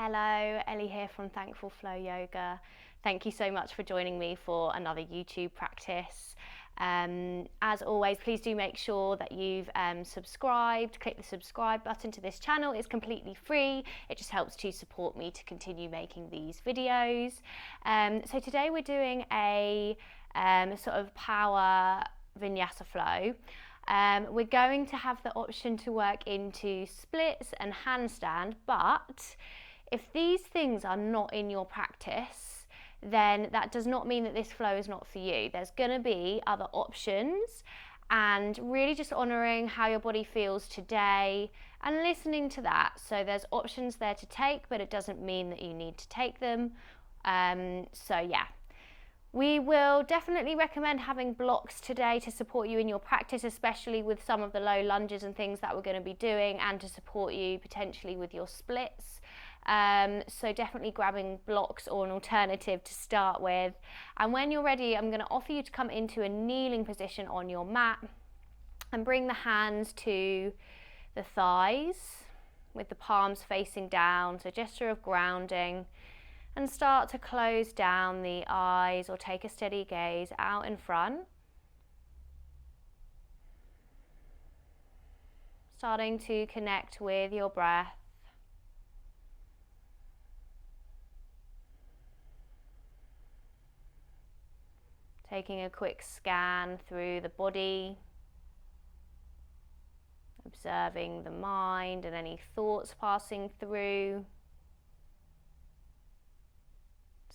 Hello, Elly here from Thankful Flow Yoga. Thank you so much for joining me for another YouTube practice. As always, please do make sure that you've subscribed. Click the subscribe button to this channel. It's completely free. It just helps to support me to continue making these videos. So today we're doing a sort of power Vinyasa flow. We're going to have the option to work into splits and handstand, but if these things are not in your practice, then that does not mean that this flow is not for you. There's going to be other options, and really just honouring how your body feels today and listening to that. So there's options there to take, but it doesn't mean that you need to take them. So yeah. We will definitely recommend having blocks today to support you in your practice, especially with some of the low lunges and things that we're going to be doing, and to support you potentially with your splits. So definitely grabbing blocks or an alternative to start with. And when you're ready, I'm going to offer you to come into a kneeling position on your mat and bring the hands to the thighs with the palms facing down, so gesture of grounding. And start to close down the eyes or take a steady gaze out in front. Starting to connect with your breath. Taking a quick scan through the body. Observing the mind and any thoughts passing through.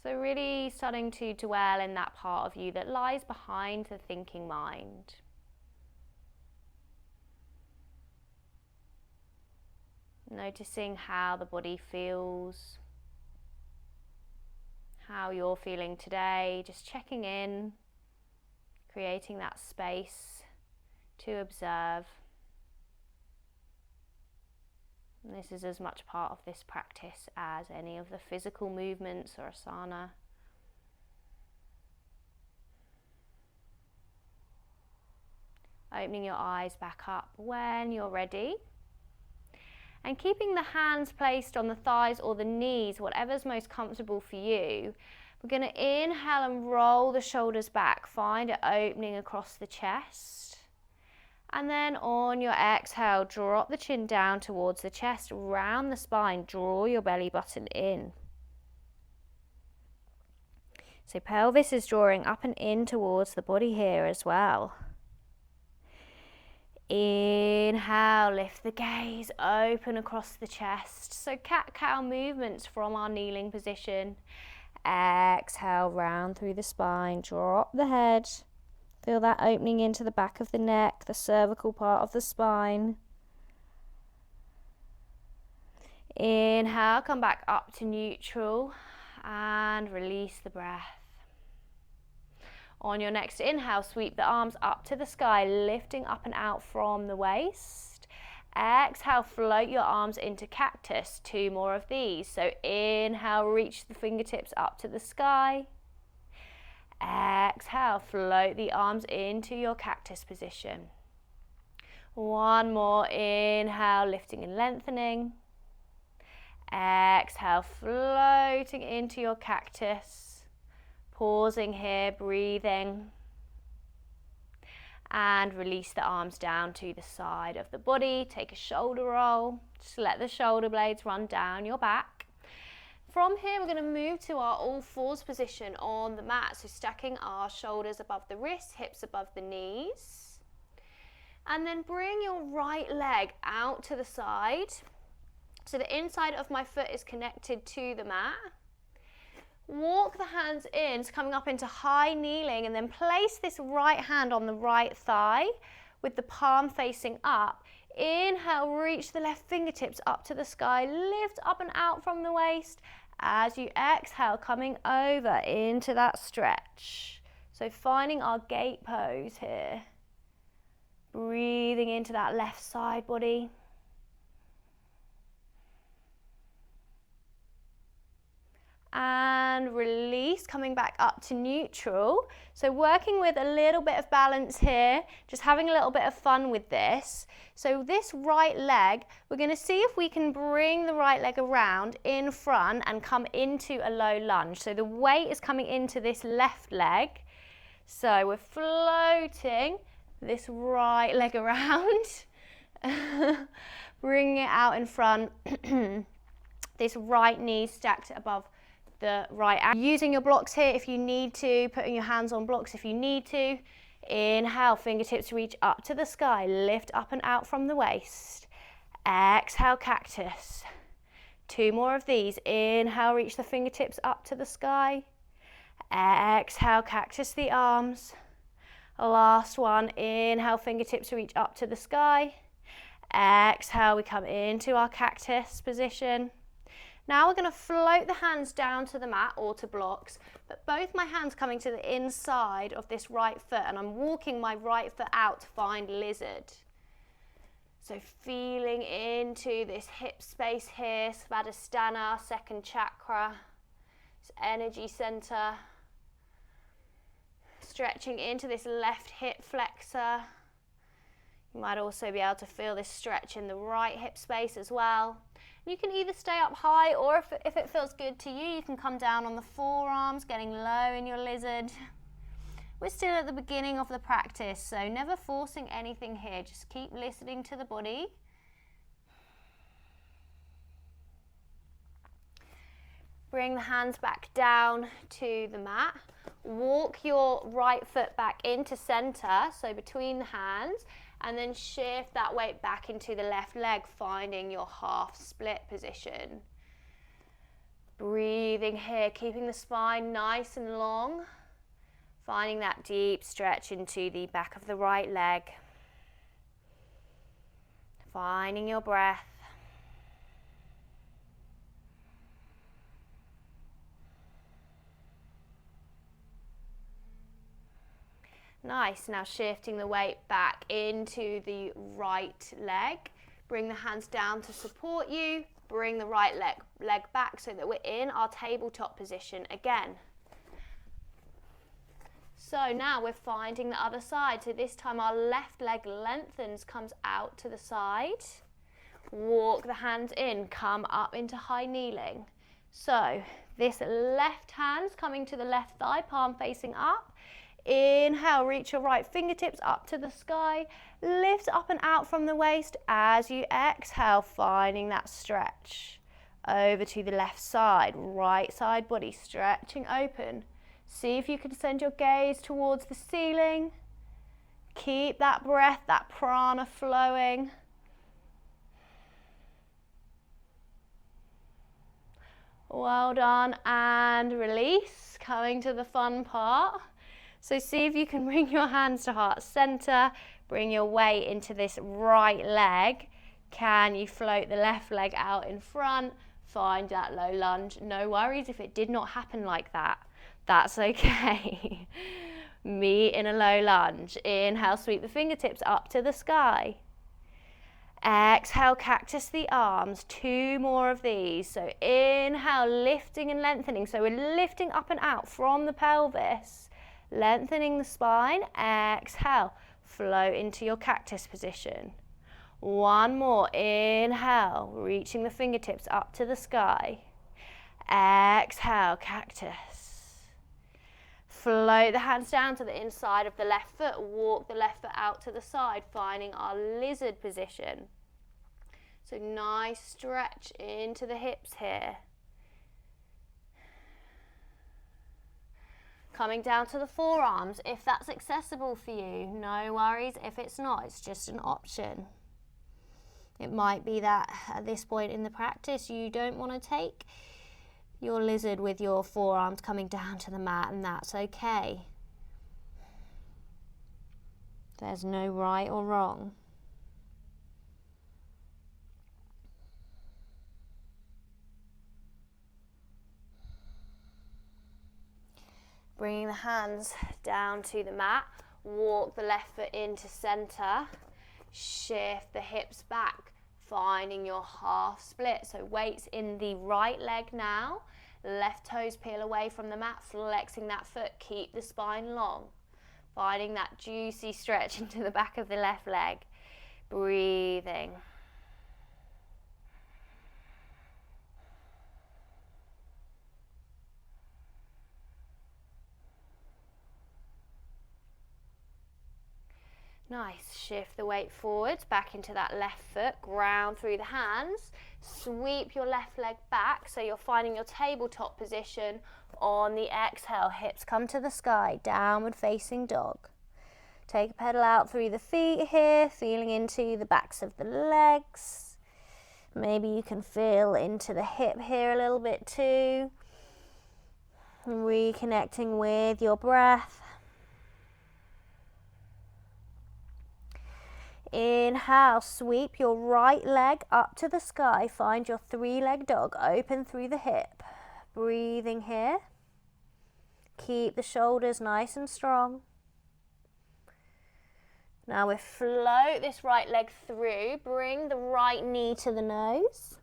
So really starting to dwell in that part of you that lies behind the thinking mind. Noticing how the body feels, how you're feeling today, just checking in, creating that space to observe. This is as much part of this practice as any of the physical movements or asana. Opening your eyes back up when you're ready. And keeping the hands placed on the thighs or the knees, whatever's most comfortable for you. We're going to inhale and roll the shoulders back. Find it opening across the chest. And then on your exhale, drop the chin down towards the chest, round the spine, draw your belly button in. So pelvis is drawing up and in towards the body here as well. Inhale, lift the gaze, open across the chest. So cat-cow movements from our kneeling position. Exhale, round through the spine, drop the head. Feel that opening into the back of the neck, the cervical part of the spine. Inhale, come back up to neutral and release the breath. On your next inhale, sweep the arms up to the sky, lifting up and out from the waist. Exhale, float your arms into cactus, 2 more of these. So inhale, reach the fingertips up to the sky. Exhale, float the arms into your cactus position. 1 more, inhale, lifting and lengthening. Exhale, floating into your cactus. Pausing here, breathing. And release the arms down to the side of the body. Take a shoulder roll. Just let the shoulder blades run down your back. From here, we're going to move to our all fours position on the mat. So stacking our shoulders above the wrists, hips above the knees. And then bring your right leg out to the side. So the inside of my foot is connected to the mat. Walk the hands in, so coming up into high kneeling, and then place this right hand on the right thigh with the palm facing up. Inhale, reach the left fingertips up to the sky, lift up and out from the waist. As you exhale, coming over into that stretch. So finding our gate pose here. Breathing into that left side body. And and release, coming back up to neutral. So working with a little bit of balance here, just having a little bit of fun with this. So this right leg, we're going to see if we can bring the right leg around in front and come into a low lunge. So the weight is coming into this left leg. So we're floating this right leg around, bringing it out in front. This right knee stacked above the right ankle. Using your blocks here if you need to, putting your hands on blocks if you need to. Inhale, fingertips reach up to the sky, lift up and out from the waist. Exhale, cactus. 2 more of these. Inhale, reach the fingertips up to the sky. Exhale, cactus the arms. Last one. Inhale, fingertips reach up to the sky. Exhale, we come into our cactus position. Now we're going to float the hands down to the mat or to blocks, but both my hands coming to the inside of this right foot, and I'm walking my right foot out to find lizard. So feeling into this hip space here, Svadhisthana, second chakra, this energy center. Stretching into this left hip flexor. You might also be able to feel this stretch in the right hip space as well. You can either stay up high, or if it feels good to you, you can come down on the forearms, getting low in your lizard. We're still at the beginning of the practice, so never forcing anything here. Just keep listening to the body. Bring the hands back down to the mat. Walk your right foot back into center, so between the hands, and then shift that weight back into the left leg, finding your half split position. Breathing here, keeping the spine nice and long, finding that deep stretch into the back of the right leg. Finding your breath. Nice, now shifting the weight back into the right leg. Bring the hands down to support you. Bring the right leg back so that we're in our tabletop position again. So now we're finding the other side. So this time our left leg lengthens, comes out to the side. Walk the hands in, come up into high kneeling. So this left hand's coming to the left thigh, palm facing up. Inhale, reach your right fingertips up to the sky. Lift up and out from the waist as you exhale, finding that stretch. Over to the left side, right side body stretching open. See if you can send your gaze towards the ceiling. Keep that breath, that prana flowing. Well done, and release. Coming to the fun part. So see if you can bring your hands to heart center, bring your weight into this right leg. Can you float the left leg out in front? Find that low lunge. No worries if it did not happen like that. That's okay. Meet in a low lunge. Inhale, sweep the fingertips up to the sky. Exhale, cactus the arms. 2 more of these. So inhale, lifting and lengthening. So we're lifting up and out from the pelvis. Lengthening the spine. Exhale, float into your cactus position. 1 more. Inhale, reaching the fingertips up to the sky. Exhale, cactus. Float the hands down to the inside of the left foot. Walk the left foot out to the side, finding our lizard position. So nice stretch into the hips here. Coming down to the forearms, if that's accessible for you. No worries if it's not, it's just an option. It might be that at this point in the practice you don't want to take your lizard with your forearms coming down to the mat, and that's okay. There's no right or wrong. Bringing the hands down to the mat, walk the left foot into center, shift the hips back, finding your half split. So weights in the right leg now, Left toes peel away from the mat, flexing that foot, keep the spine long. Finding that juicy stretch into the back of the left leg. Breathing. Nice, shift the weight forwards, back into that left foot, ground through the hands, sweep your left leg back so you're finding your tabletop position. On the exhale, hips come to the sky, downward facing dog. Take a pedal out through the feet here, feeling into the backs of the legs. Maybe you can feel into the hip here a little bit too. Reconnecting with your breath. Inhale, sweep your right leg up to the sky. Find your three-leg dog, open through the hip. Breathing here. Keep the shoulders nice and strong. Now we float this right leg through. Bring the right knee to the nose.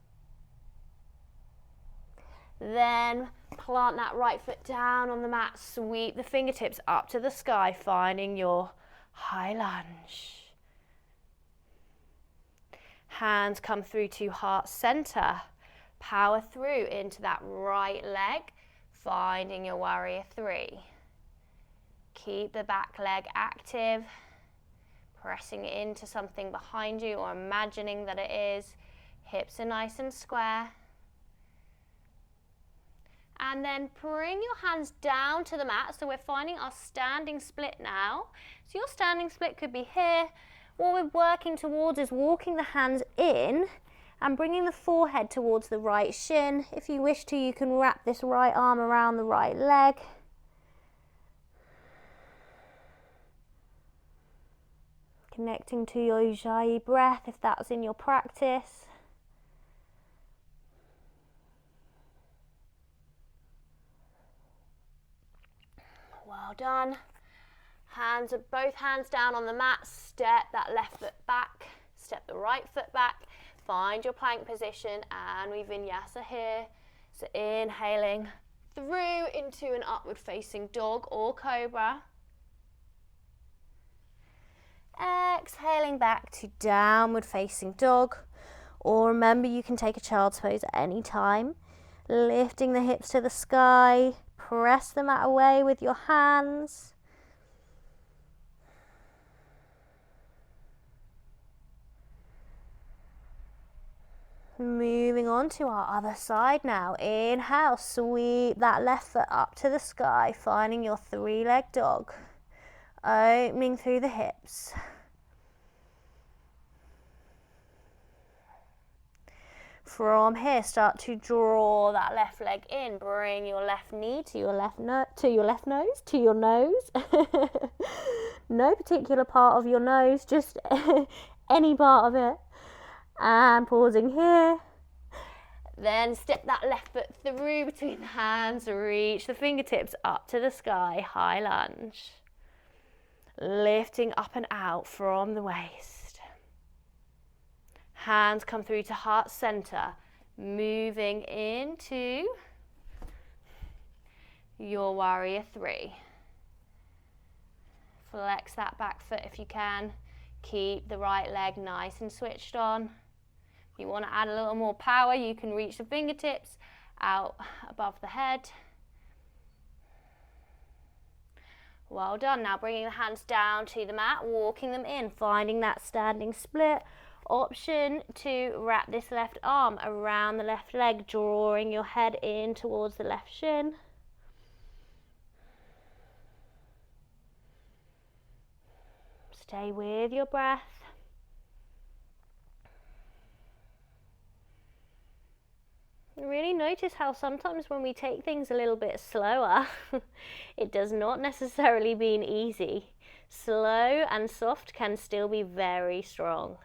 Then plant that right foot down on the mat. Sweep the fingertips up to the sky, finding your high lunge. Hands come through to heart center. Power through into that right leg, finding your warrior three. Keep the back leg active, pressing into something behind you or imagining that it is. Hips are nice and square. And then bring your hands down to the mat. So we're finding our standing split now. So your standing split could be here. What we're working towards is walking the hands in and bringing the forehead towards the right shin. If you wish to, you can wrap this right arm around the right leg. Connecting to your Ujjayi breath if that's in your practice. Well done. Both hands down on the mat, step that left foot back, step the right foot back, find your plank position, and we vinyasa here. So inhaling through into an upward facing dog or cobra. Exhaling back to downward facing dog, or remember you can take a child's pose at any time. Lifting the hips to the sky, press the mat away with your hands. Moving on to our other side now. Inhale, sweep that left foot up to the sky, finding your three-leg dog. Opening through the hips. From here, start to draw that left leg in. Bring your left knee to your left nose, to your nose. No particular part of your nose, just any part of it. And pausing here. Then step that left foot through between the hands, reach the fingertips up to the sky, high lunge. Lifting up and out from the waist. Hands come through to heart center, moving into your warrior three. Flex that back foot if you can. Keep the right leg nice and switched on. If you want to add a little more power, you can reach the fingertips out above the head. Well done. Now bringing the hands down to the mat, walking them in, finding that standing split. Option to wrap this left arm around the left leg, drawing your head in towards the left shin. Stay with your breath. Really notice how sometimes when we take things a little bit slower, it does not necessarily mean easy. Slow and soft can still be very strong.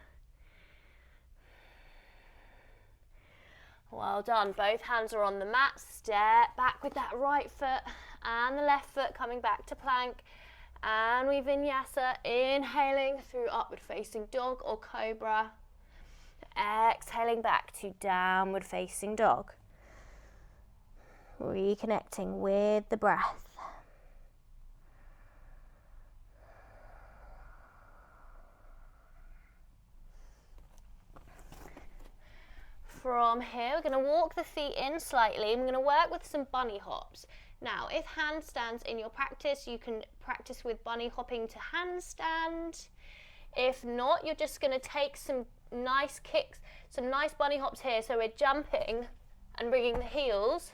Well done. Both hands are on the mat. Step back with that right foot and the left foot coming back to plank. And we vinyasa, inhaling through upward facing dog or cobra. Exhaling back to downward facing dog. Reconnecting with the breath. From here, we're going to walk the feet in slightly and we're going to work with some bunny hops. Now, if handstands in your practice, you can practice with bunny hopping to handstand. If not, you're just going to take some nice kicks, some nice bunny hops here. So we're jumping and bringing the heels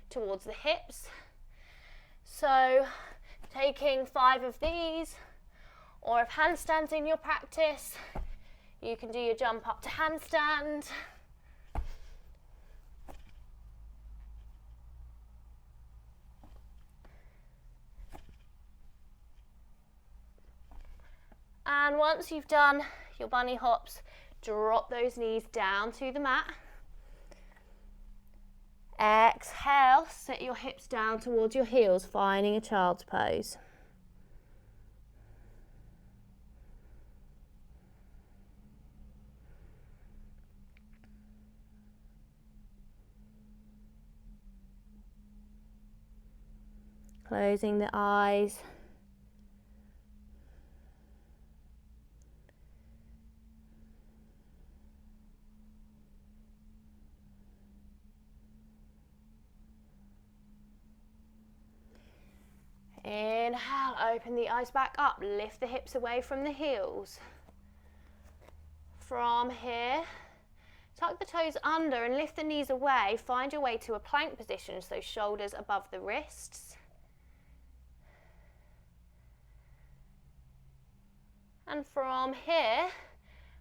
towards the hips. So taking 5 of these, or if handstands in your practice, you can do your jump up to handstand. And once you've done your bunny hops, drop those knees down to the mat. Exhale, set your hips down towards your heels, finding a child's pose. Closing the eyes. Inhale, open the eyes back up, lift the hips away from the heels. From here, tuck the toes under and lift the knees away. Find your way to a plank position, so shoulders above the wrists. And from here,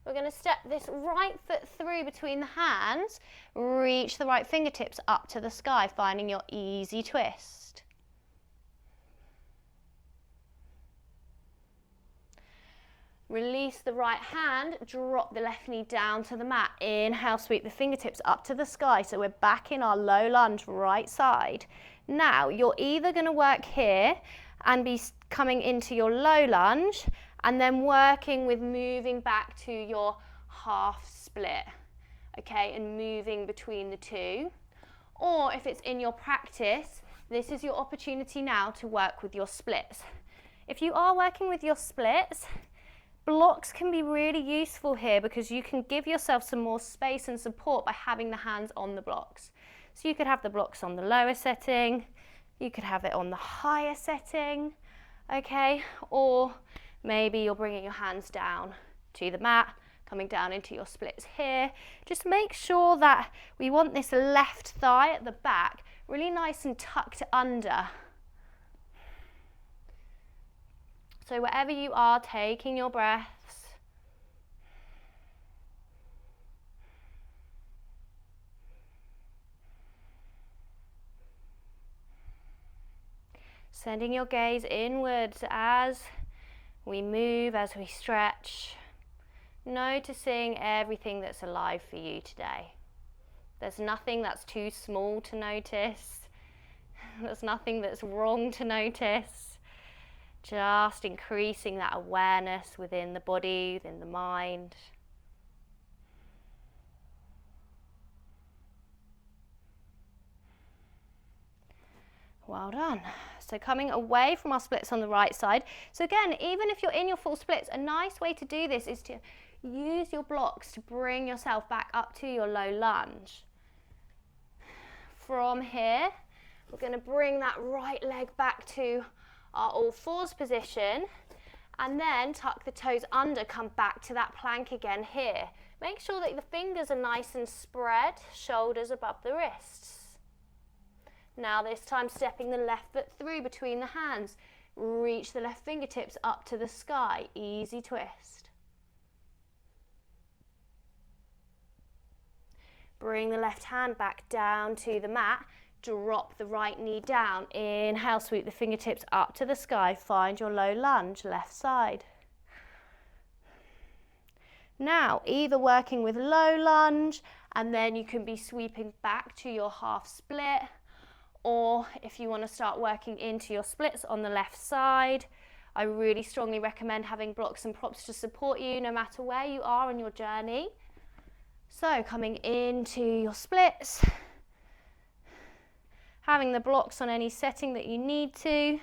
we're going to step this right foot through between the hands, reach the right fingertips up to the sky, finding your easy twist. Release the right hand, drop the left knee down to the mat. Inhale, sweep the fingertips up to the sky. So we're back in our low lunge, right side. Now, you're either going to work here and be coming into your low lunge and then working with moving back to your half split, okay, and moving between the two. Or if it's in your practice, this is your opportunity now to work with your splits. If you are working with your splits, blocks can be really useful here because you can give yourself some more space and support by having the hands on the blocks. So you could have the blocks on the lower setting, you could have it on the higher setting, okay? Or maybe you're bringing your hands down to the mat, coming down into your splits here. Just make sure that we want this left thigh at the back really nice and tucked under. So wherever you are, taking your breaths. Sending your gaze inwards as we move, as we stretch. Noticing everything that's alive for you today. There's nothing that's too small to notice. There's nothing that's wrong to notice. Just increasing that awareness within the body, within the mind. Well done. So coming away from our splits on the right side. So again, even if you're in your full splits, a nice way to do this is to use your blocks to bring yourself back up to your low lunge. From here, we're going to bring that right leg back to our all fours position and then tuck the toes under, come back to that plank again here. Make sure that the fingers are nice and spread, shoulders above the wrists. Now this time stepping the left foot through between the hands. Reach the left fingertips up to the sky, easy twist. Bring the left hand back down to the mat. Drop the right knee down. Inhale, sweep the fingertips up to the sky. Find your low lunge, left side. Now, either working with low lunge and then you can be sweeping back to your half split, or if you want to start working into your splits on the left side, I really strongly recommend having blocks and props to support you no matter where you are on your journey. So coming into your splits, having the blocks on any setting that you need to,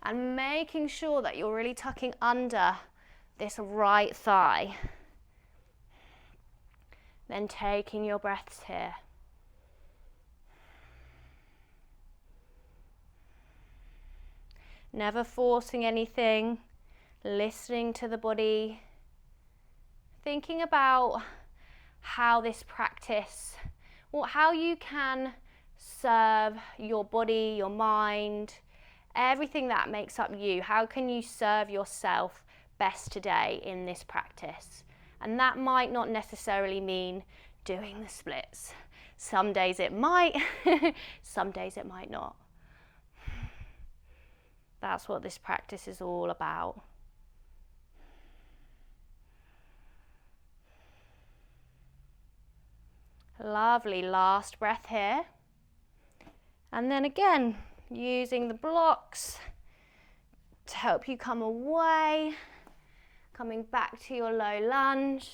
and making sure that you're really tucking under this right thigh. Then taking your breaths here. Never forcing anything, listening to the body, thinking about how this practice, or how you can serve your body, your mind, everything that makes up you. How can you serve yourself best today in this practice? And that might not necessarily mean doing the splits. Some days it might, some days it might not. That's what this practice is all about. Lovely, last breath here. And then again, using the blocks to help you come away, coming back to your low lunge.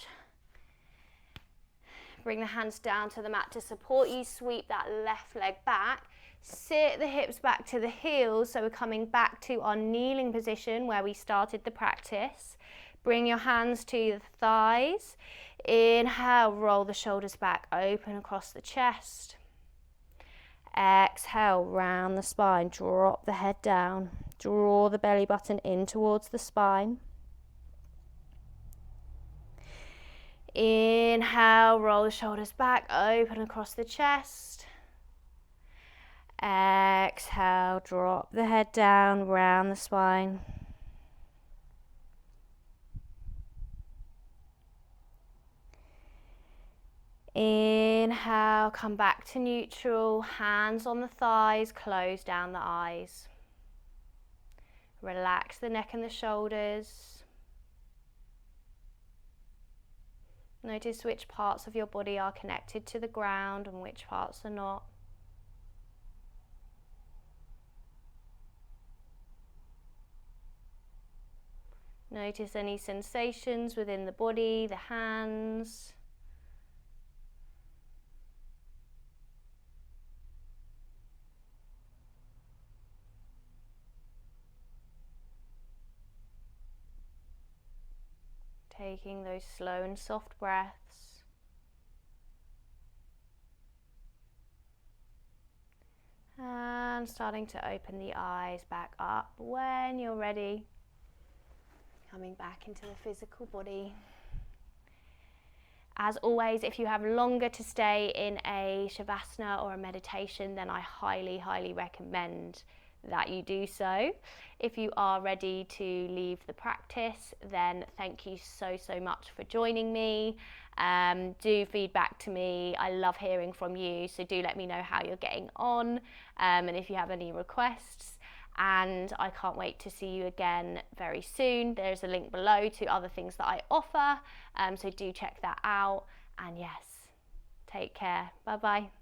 Bring the hands down to the mat to support you, sweep that left leg back. Sit the hips back to the heels, so we're coming back to our kneeling position where we started the practice. Bring your hands to the thighs. Inhale, roll the shoulders back, open across the chest. Exhale, round the spine, drop the head down. Draw the belly button in towards the spine. Inhale, roll the shoulders back, open across the chest. Exhale, drop the head down, round the spine. Inhale, come back to neutral, hands on the thighs, close down the eyes. Relax the neck and the shoulders. Notice which parts of your body are connected to the ground and which parts are not. Notice any sensations within the body, the hands. Taking those slow and soft breaths. And starting to open the eyes back up when you're ready. Coming back into the physical body. As always, if you have longer to stay in a Shavasana or a meditation, then I highly, highly recommend that you do so. If you are ready to leave the practice, then thank you so, so much for joining me. Do feedback to me. I love hearing from you, so do let me know how you're getting on, and if you have any requests. And I can't wait to see you again very soon. There's a link below to other things that I offer, so do check that out. And yes, take care. Bye bye.